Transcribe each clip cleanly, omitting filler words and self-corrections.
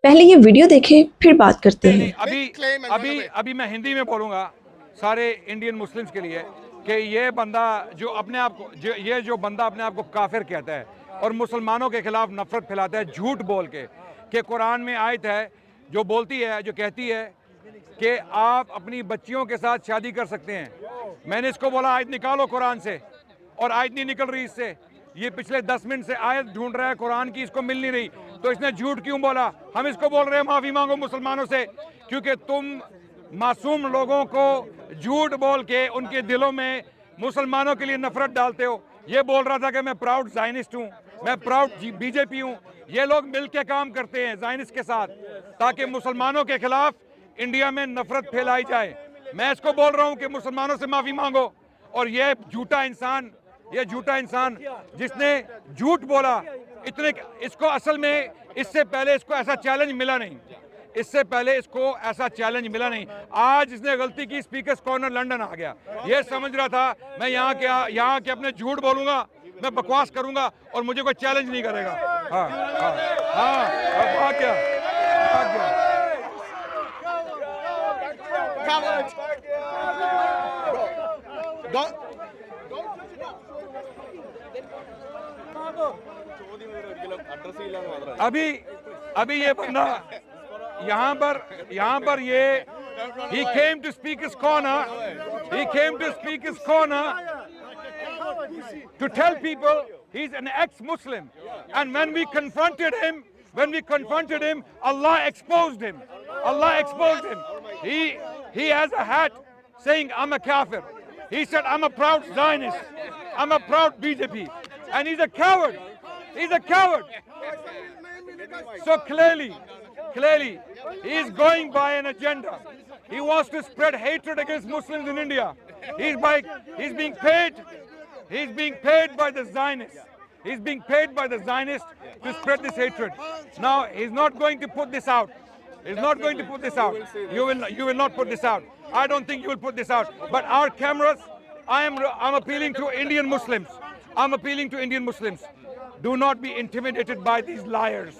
पहले ये वीडियो देखें, फिर बात करते नहीं, हैं। अभी मैं हिंदी में बोलूँगा सारे इंडियन मुस्लिम्स के लिए कि ये बंदा जो अपने आप को जो बंदा अपने आप को काफिर कहता है और मुसलमानों के खिलाफ नफरत फैलाता है झूठ बोल के कि कुरान में आयत है जो बोलती है, जो कहती है कि आप अपनी बच्चियों के साथ शादी कर सकते हैं। मैंने इसको बोला आयत निकालो कुरान से, और आयत नहीं निकल रही इससे। ये पिछले 10 मिनट से आयत ढूंढ रहा है कुरान की, इसको मिल नहीं रही। तो इसने झूठ क्यों बोला? हम इसको बोल रहे हैं माफी मांगो मुसलमानों से, क्योंकि तुम मासूम लोगों को झूठ बोल के उनके दिलों में मुसलमानों के लिए नफरत डालते हो। ये बोल रहा था कि मैं प्राउड जायनिस्ट हूँ, मैं प्राउड बीजेपी हूँ। ये लोग मिलकर काम करते हैं जायनिस्ट के साथ ताकि मुसलमानों के खिलाफ इंडिया में नफरत फैलाई जाए। मैं इसको बोल रहा हूँ कि मुसलमानों से माफी मांगो। और ये झूठा इंसान जिसने झूठ बोला इतने, इसको असल में इससे पहले इसको ऐसा चैलेंज मिला नहीं, इससे पहले इसको ऐसा चैलेंज मिला नहीं। आज इसने गलती की, स्पीकर्स कॉर्नर लंदन आ गया। ये समझ रहा था मैं यहाँ के अपने झूठ बोलूंगा, मैं बकवास करूंगा और मुझे कोई चैलेंज नहीं करेगा। हाँ हाँ हाँ, अब क्या अभी ये बंदा यहाँ पर ये he came to speaker's corner to tell people he's an ex-Muslim, and when we confronted him, Allah exposed him. He has a hat saying I'm a kafir. He said I'm a proud Zionist, I'm a proud BJP, and he's a coward. So clearly, he is going by an agenda. He wants to spread hatred against Muslims in India. He's being paid by the Zionists. He's being paid by the Zionists to spread this hatred. Now, he's not going to put this out. You will not put this out. I don't think you will put this out. But our cameras, I'm appealing to Indian Muslims. Do not be intimidated by these liars,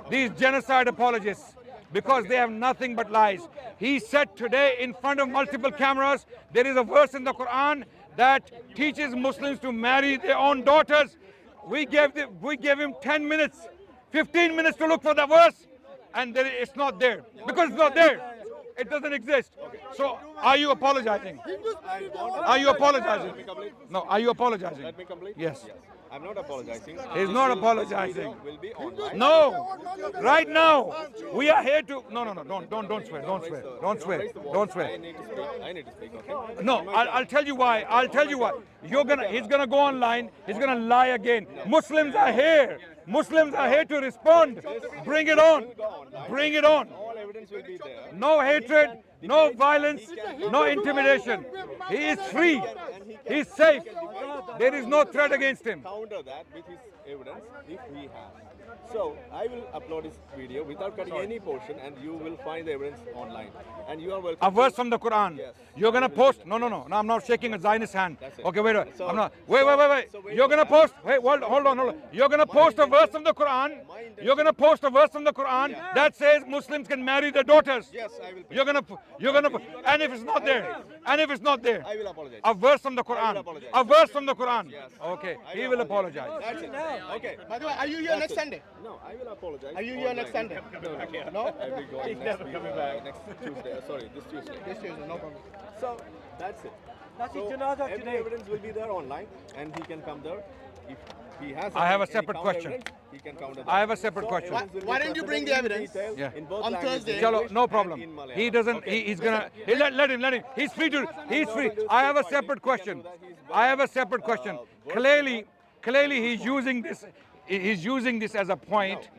these genocide apologists, because they have nothing but lies. He said today in front of multiple cameras, there is a verse in the Quran that teaches Muslims to marry their own daughters. We gave him 10 minutes, 15 minutes to look for the verse, and it's not there. Because it's not there. It doesn't exist. So, are you apologizing? No, are you apologizing? Let me complete. Yes. I'm not apologizing. He's not apologizing. Will be online. No, right now we are here to. No, don't swear. I need to speak. Okay. No, I'll tell you why. He's gonna go online. He's gonna lie again. Muslims are here to respond. Bring it on. All evidence will be there. No hatred, no violence, no intimidation. He is free. He's safe. There is no threat against him. Counter that with his evidence if he has. So I will upload his video without cutting any portion, and you will find the evidence online. And you are welcome. A verse from the Quran. Yes. You're gonna post? No, I'm not shaking a Zionist hand. That's it. Okay, wait. So- I'm not. Wait. so wait- You're gonna post? Wait, hold on. You're gonna post a verse from the Quran. You're gonna post a verse from the Quran that says Muslims can marry their daughters. Yes, I will. You're gonna. And if it's not there, I will apologize. a verse from the I will Quran. apologize. A verse from the Quran. Yes. Okay, I he will will apologize. apologize. That's it. Okay. By the way, are you here next Sunday? No, I will apologize. Are you here next Sunday? No. I will go next week, next Tuesday. Sorry, this Tuesday. This Tuesday, no problem. So that's it. That's So it, Janaza, every today. evidence will be there online, and he can come there. If he has, I have a any separate counter question. evidence, he can counter that. I have a separate question. evidence will Why be didn't you bring presented the in evidence? detail Yeah. in both On languages, Thursday? in Chalo, English no and problem. in Malayalam. He doesn't. Okay. He's gonna. Let him. He's free to. He's free. I have a separate question. Clearly, he's using this. He's using this as a point.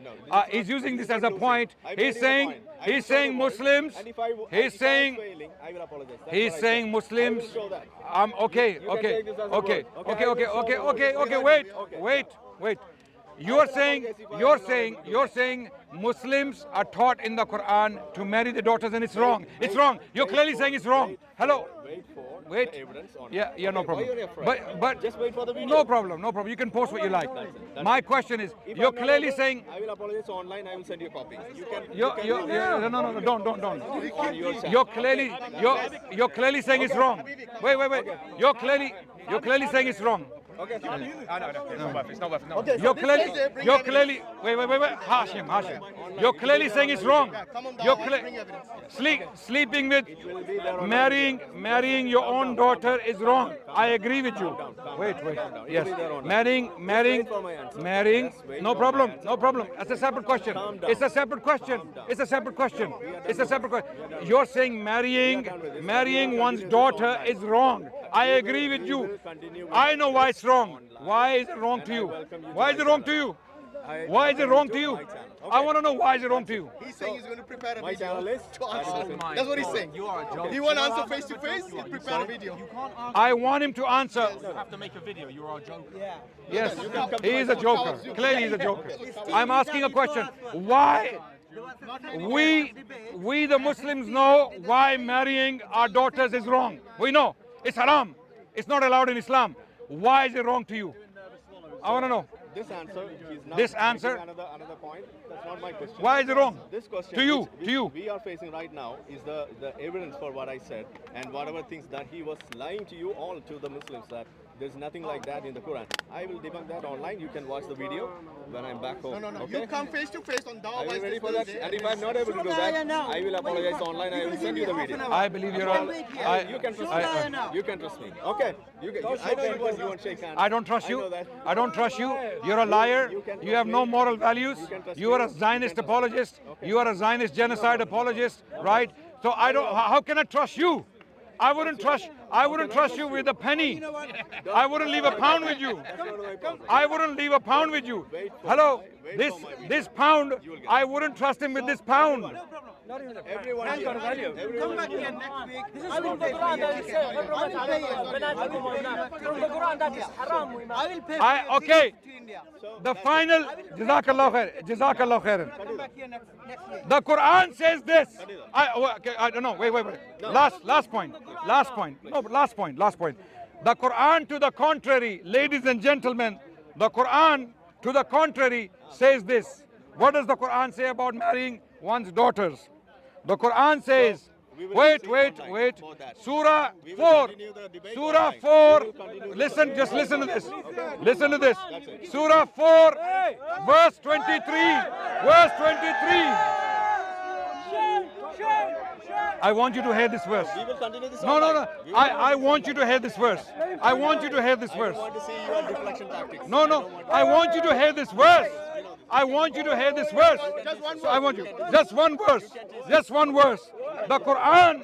He's using this as a point. He's saying Muslims. And if I He's saying. failing, I will apologize. That's He's what I saying said. Muslims. I will show that. Okay. You can take this as a word. Okay, I will show the word. Wait. You're saying Muslims are taught in the Quran to marry the daughters, and it's wrong. It's wrong. You're clearly saying it's wrong. Hello. Wait for wait. the evidence online. Yeah, no Okay, why problem. you're afraid? But just wait for the video. no problem, no problem. You can post what you like. That's My it. question is, If you're I'm not clearly able, saying, I will apologize online. I will send you a copy. You can. no, don't. On your channel. You're clearly saying it's wrong. Wait. You're clearly saying it's wrong. Okay. Okay, You're so this clearly, is bring you're evidence. clearly, wait, Hashim. You're clearly saying it's wrong. Come on down. You're Bring evidence. sleeping with, will be there on marrying your own daughter is wrong. I agree with you. Wait. Yes, marrying, for my answer. marrying. Just wait No for my problem, answer. no problem. That's a separate question. Calm down. It's a separate question. It's a separate question. It's a separate question. You're saying marrying one's daughter is wrong. I agree with you. I know why it's wrong. Why is it wrong to you? Why is it wrong to you? Why is it wrong to you? I want to know why is it wrong to you? He's saying he's going to prepare a My video channel is. to answer. That's what he's saying. You are a joke. He won't answer face to face. He'll prepare a video. You can't answer. I want him to answer. You have to make a video. You are a joker. Yes, he is a joker. Clearly, he's a joker. I'm asking a question. Why? We the Muslims know why marrying our daughters is wrong. We know it's haram. It's not allowed in Islam. Why is it wrong to you? I want to know. This answer is not. This answer? Another point. That's not my question. Why is it wrong? This question To you, which we are facing right now is the evidence for what I said and whatever things that he was lying to you all to the Muslims that there's nothing like that in the Quran. I will debunk that online. You can watch the video when I'm back home. No. Okay? You come face to face on Dawah Are you Wise ready this for that? Thursday. And if I'm not able to do that, I will apologize online. I will send you the video. I believe you're all. You can trust me. You can trust me. Okay. I know you won't shake hands. I don't trust I you. know that. I don't trust you. You're a liar. You have no moral values. trust You are me. a Zionist apologist. You are a Zionist genocide apologist, right? So I don't. How can I trust you? I wouldn't trust you with a penny. I wouldn't leave a pound with you. I wouldn't leave a pound with you. Hello, this pound, I wouldn't trust him with this pound. Everyone here. Everyone here. I will pay for it. Okay. The final, Jazakallah khair. The Quran says this. I don't know. Wait. Last point. No, last point. The Quran to the contrary, ladies and gentlemen, the Quran to the contrary says this. What does the Quran say about marrying one's daughters? The Quran says, wait. Surah 4. Surah 4. Just listen to this. Listen to this. Surah 4, verse 23. I want you to hear this verse. We will continue this. No. I want you to hear this verse. I want you to hear this verse. I want to see your deflection tactics. No. I want you to hear this verse. I want you to hear this verse. So I want you. Just one verse. The Quran.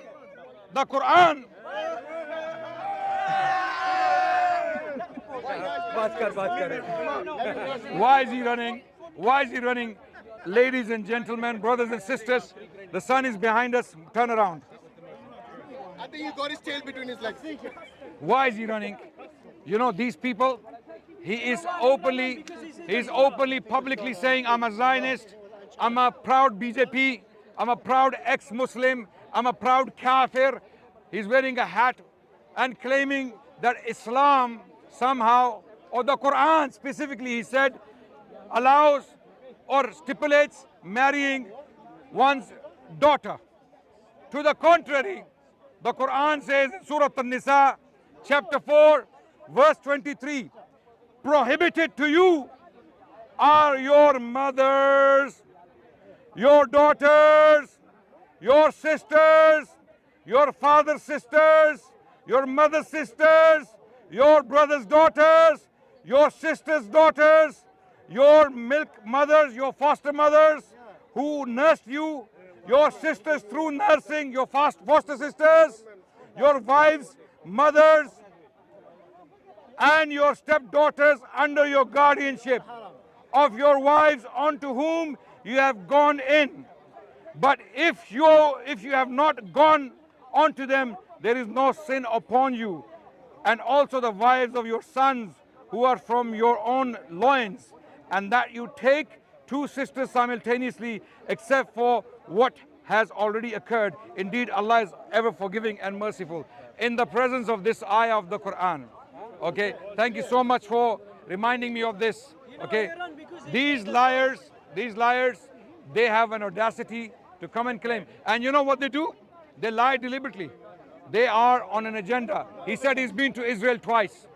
Why is he running? Ladies and gentlemen, brothers and sisters, the sun is behind us. Turn around. I think he got his tail between his legs. Why is he running? You know, these people, he is openly, publicly saying, I'm a Zionist, I'm a proud BJP, I'm a proud ex-Muslim, I'm a proud kafir. He's wearing a hat and claiming that Islam somehow, or the Quran specifically, he said, allows or stipulates marrying one's daughter. To the contrary, the Quran says in Surah An-Nisa, chapter 4, verse 23, prohibited to you are your mothers, your daughters, your sisters, your father's sisters, your mother's sisters, your brother's daughters, your sister's daughters, your milk mothers, your foster mothers who nursed you, your sisters through nursing, your foster sisters, your wives, mothers, and your stepdaughters under your guardianship of your wives unto whom you have gone in. But if you have not gone unto them, there is no sin upon you. And also the wives of your sons who are from your own loins, and that you take two sisters simultaneously, except for what has already occurred. Indeed, Allah is ever forgiving and merciful. in the presence of this ayah of the Quran. Okay, thank you so much for reminding me of this. Okay, these liars, they have an audacity to come and claim. And you know what they do? They lie deliberately. They are on an agenda. He said he's been to Israel twice.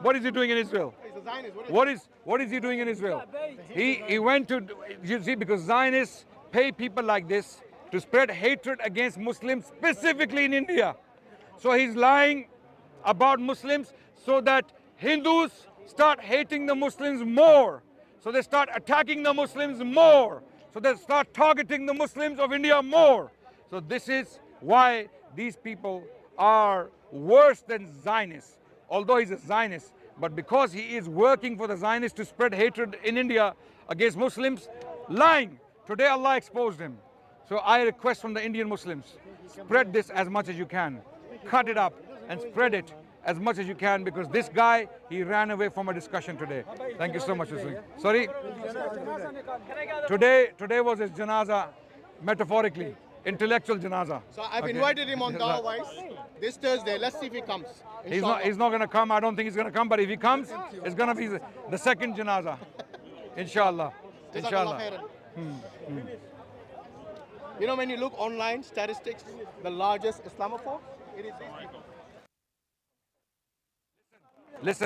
What is he doing in Israel? He's a Zionist. What is he doing in Israel? He went to, you see, because Zionists pay people like this to spread hatred against Muslims, specifically in India. So he's lying about Muslims so that Hindus start hating the Muslims more. So they start attacking the Muslims more. So they start targeting the Muslims of India more. So this is why these people are worse than Zionists. Although he's a Zionist, but because he is working for the Zionists to spread hatred in India against Muslims, lying. Today Allah exposed him. So I request from the Indian Muslims, spread this as much as you can. Cut it up and spread it as much as you can, because this guy, he ran away from a discussion today. Thank you so much, Usman. Sorry? Today was his janaza, metaphorically, intellectual janaza. So I've Okay. invited him on Dawah Wise this Thursday. Let's see if he comes. He's not going to come. I don't think he's going to come. But if he comes, it's going to be the second janaza. Inshallah. Jazakallah Inshallah. khairan. You know, when you look online statistics, the largest Islamophobe, it is these people.